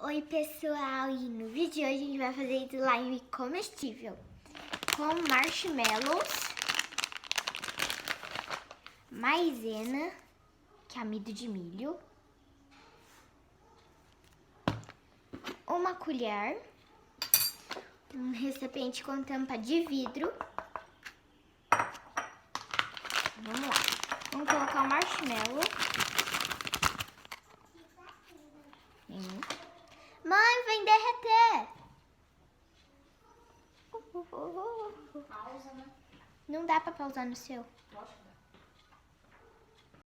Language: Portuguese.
Oi pessoal, e no vídeo de hoje a gente vai fazer slime comestível com marshmallows, maisena, que é amido de milho, uma colher, um recipiente com tampa de vidro. Vamos lá, vamos colocar o marshmallow. Mãe, vem derreter! Pausa, né? Não dá pra pausar no seu. Lógico.